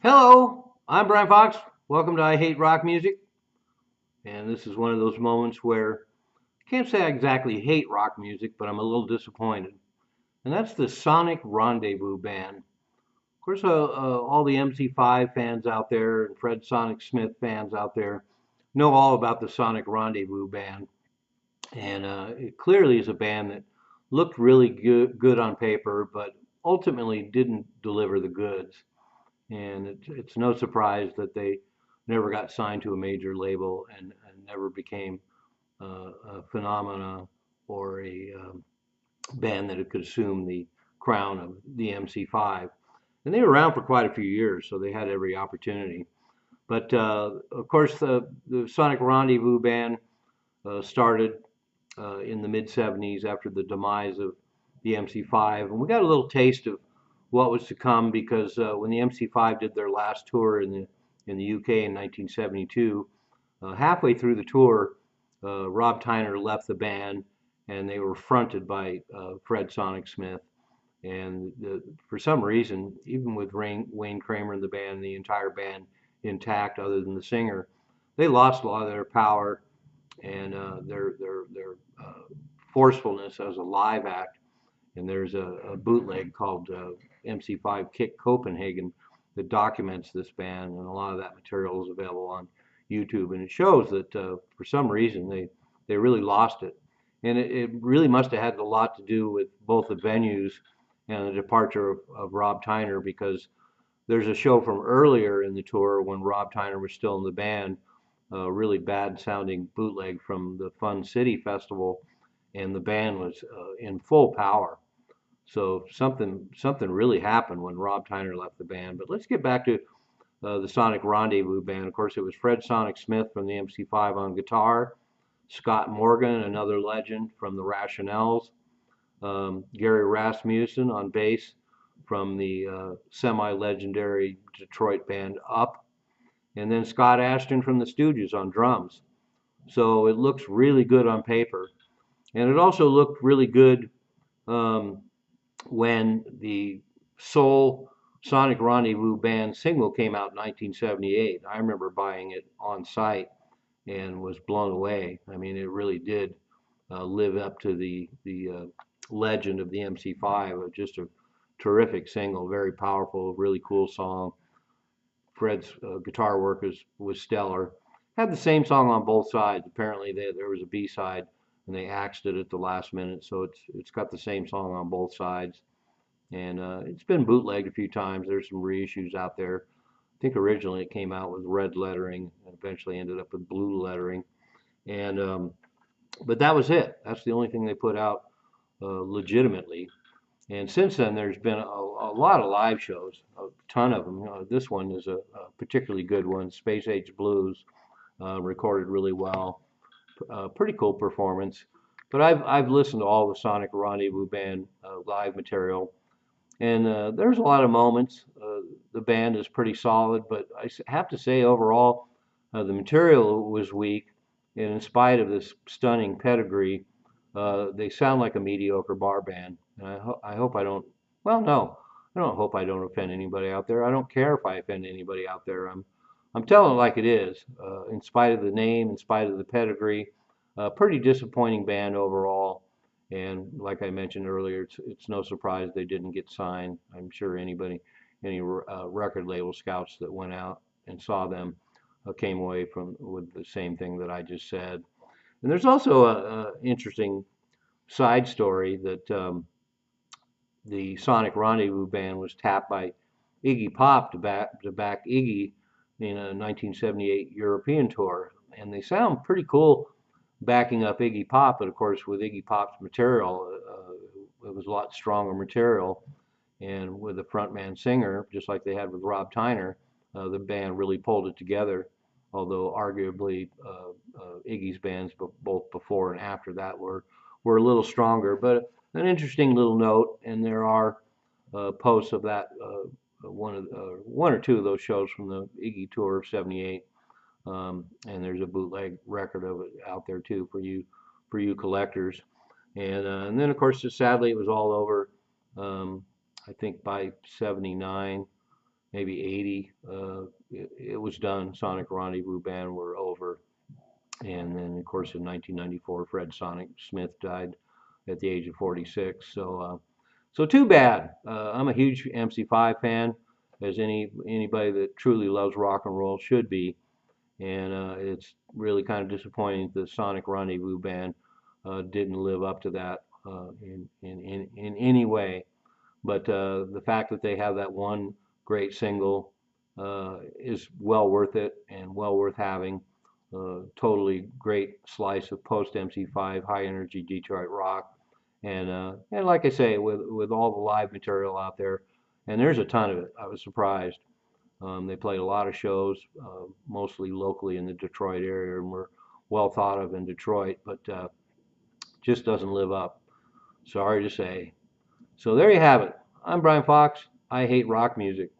Hello, I'm Brian Fox. Welcome to I Hate Rock Music. And this is one of those moments where I can't say I exactly hate rock music, but I'm a little disappointed. And that's the Sonic Rendezvous Band. Of course, all the MC5 fans out there and Fred Sonic Smith fans out there know all about the Sonic Rendezvous Band. And it clearly is a band that looked really good on paper, but ultimately didn't deliver the goods. And it's no surprise that they never got signed to a major label and never became a phenomena or a band that could assume the crown of the MC5. And they were around for quite a few years, so they had every opportunity. But of course, the Sonic Rendezvous Band started in the mid 70s after the demise of the MC5. And we got a little taste of what was to come because when the MC5 did their last tour in the UK in 1972, halfway through the tour, Rob Tyner left the band, and they were fronted by Fred Sonic Smith. And for some reason, even with Wayne Kramer in the band, the entire band intact, other than the singer, they lost a lot of their power and their forcefulness as a live act. And there's a bootleg called MC5 Kick Copenhagen that documents this band, and a lot of that material is available on YouTube. And it shows that for some reason they really lost it, and it really must have had a lot to do with both the venues and the departure of Rob Tyner, because there's a show from earlier in the tour when Rob Tyner was still in the band, a really bad sounding bootleg from the Fun City Festival, and the band was in full power. So something really happened when Rob Tyner left the band. But let's get back to the Sonic Rendezvous Band. Of course, it was Fred Sonic Smith from the MC5 on guitar, Scott Morgan, another legend from the Rationales, Gary Rasmussen on bass from the semi-legendary Detroit band Up, and then Scott Ashton from the Stooges on drums. So it looks really good on paper. And it also looked really good um, when the Soul Sonic Rendezvous Band single came out in 1978. I remember buying it on site and was blown away. I mean, it really did live up to the legend of the MC5. Just a terrific single, very powerful, really cool song. Fred's guitar work was stellar. Had the same song on both sides. Apparently, there was a B side, and they axed it at the last minute, so it's got the same song on both sides. And it's been bootlegged a few times. There's some reissues out there. I think originally it came out with red lettering, and eventually ended up with blue lettering. And but that was it. That's the only thing they put out legitimately. And since then, there's been a lot of live shows, a ton of them. This one is a particularly good one, Space Age Blues, recorded really well. Pretty cool performance. But I've listened to all the Sonic Rendezvous Band live material, and there's a lot of moments. The band is pretty solid, but I have to say overall, the material was weak, and in spite of this stunning pedigree, they sound like a mediocre bar band. And I hope I don't. Well, no, I don't hope I don't offend anybody out there. I don't care if I offend anybody out there. I'm telling it like it is. In spite of the name, in spite of the pedigree, pretty disappointing band overall. And like I mentioned earlier, it's no surprise they didn't get signed. I'm sure any record label scouts that went out and saw them came away with the same thing that I just said. And there's also a interesting side story that the Sonic Rendezvous Band was tapped by Iggy Pop to back Iggy in a 1978 European tour, and they sound pretty cool backing up Iggy Pop. But of course, with Iggy Pop's material, it was a lot stronger material, and with the frontman singer, just like they had with Rob Tyner, the band really pulled it together. Although arguably Iggy's bands, both before and after that, were a little stronger. But an interesting little note, and there are posts of that one or two of those shows from the Iggy tour of '78, and there's a bootleg record of it out there too for you collectors. And then of course, just sadly, it was all over. I think by '79, maybe 80, it was done. Sonic Rendezvous Band were over. And then, of course, in 1994, Fred Sonic Smith died at the age of 46. So too bad. I'm a huge MC5 fan, as anybody that truly loves rock and roll should be. And it's really kind of disappointing that the Sonic Rendezvous Band didn't live up to that in any way. But the fact that they have that one great single is well worth it and well worth having. Totally great slice of post MC5 high energy Detroit rock, and like I say, with all the live material out there, and there's a ton of it. I was surprised. They played a lot of shows, mostly locally in the Detroit area, and were well thought of in Detroit, but just doesn't live up. Sorry to say. So there you have it. I'm Brian Fox. I hate rock music.